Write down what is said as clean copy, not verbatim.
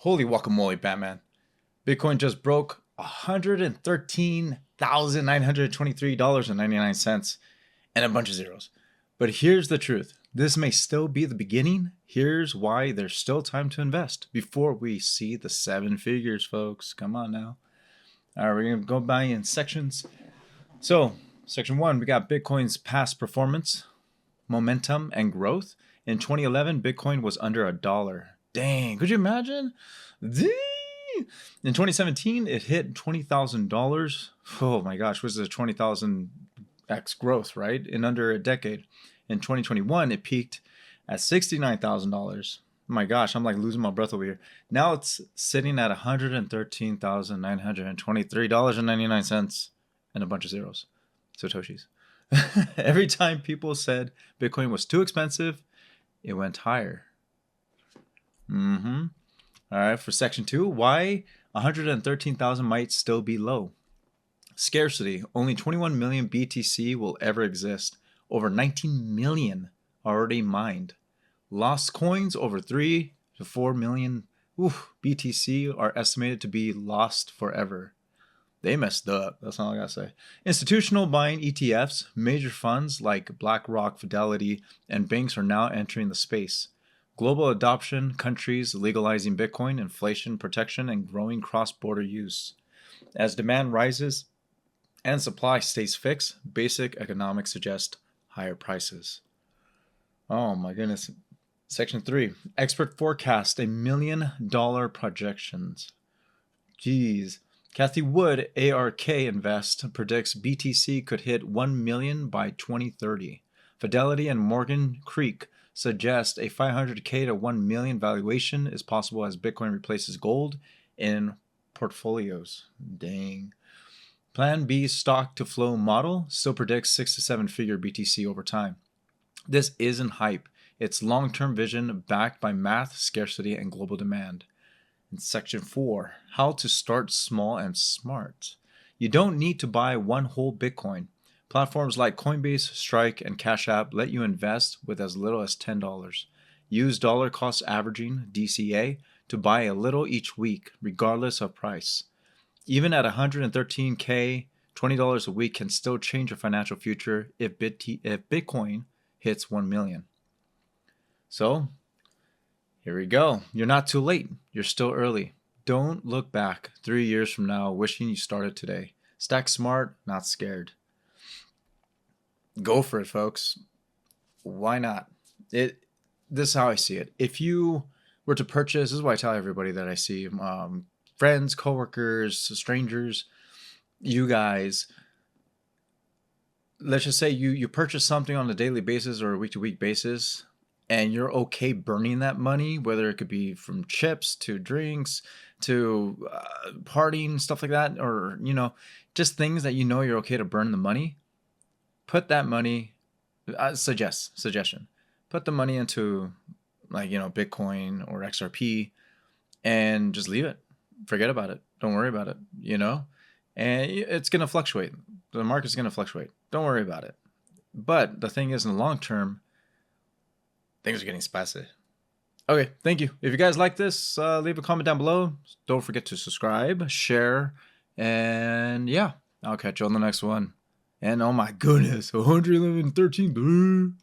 Holy guacamole, Batman. Bitcoin just broke $113,923.99 and a bunch of zeros. But here's the truth. This may still be the beginning. Here's why there's still time to invest before we see the seven figures, folks. Come on now. All right, we're going to go by in sections. So, section 1, we got Bitcoin's past performance, momentum, and growth. In 2011, Bitcoin was under $1. Dang, could you imagine? Dang. In 2017, it hit $20,000. Oh my gosh, was it 20,000x growth, right? In under a decade. In 2021, it peaked at $69,000. My gosh, I'm like losing my breath over here. Now it's sitting at $113,923.99 and a bunch of zeros. Satoshis. Every time people said Bitcoin was too expensive, it went higher. All right, for section 2, why 113,000 might still be low. Scarcity. Only 21 million BTC will ever exist. Over 19 million already mined. Lost coins. Over 3 to 4 million BTC are estimated to be lost forever. They messed up. That's all I gotta say. Institutional buying ETFs. Major funds like BlackRock, Fidelity, and banks are now entering the space. Global adoption, countries legalizing Bitcoin, inflation protection, and growing cross-border use. As demand rises and supply stays fixed, basic economics suggest higher prices. Oh my goodness. Section 3. Expert forecast $1 million projections. Jeez. Kathy Wood, ARK Invest, predicts BTC could hit 1 million by 2030. Fidelity and Morgan Creek suggest a 500K to 1 million valuation is possible as Bitcoin replaces gold in portfolios. Dang. Plan B stock to flow model still predicts 6 to 7 figure BTC over time. This isn't hype. It's long-term vision backed by math, scarcity, and global demand. In section 4, how to start small and smart. You don't need to buy one whole Bitcoin. Platforms like Coinbase, Strike, and Cash App let you invest with as little as $10. Use dollar cost averaging, DCA, to buy a little each week, regardless of price. Even at 113K, $20 a week can still change your financial future if Bitcoin hits 1 million. So, here we go. You're not too late. You're still early. Don't look back 3 years from now wishing you started today. Stack smart, not scared. Go for it, folks. Why not? This is how I see it. If you were to purchase, this is what I tell everybody that I see, friends, coworkers, strangers, you guys, let's just say you purchase something on a daily basis or a week-to-week basis, and you're okay burning that money, whether it could be from chips to drinks to partying, stuff like that, or, just things that you're okay to burn the money. Put that money, suggestion, put the money into Bitcoin or XRP and just leave it. Forget about it. Don't worry about it, and it's going to fluctuate. The market's going to fluctuate. Don't worry about it. But the thing is, in the long term, things are getting spicy. Okay, thank you. If you guys like this, leave a comment down below. Don't forget to subscribe, share, and yeah, I'll catch you on the next one. And oh my goodness, 111, 13.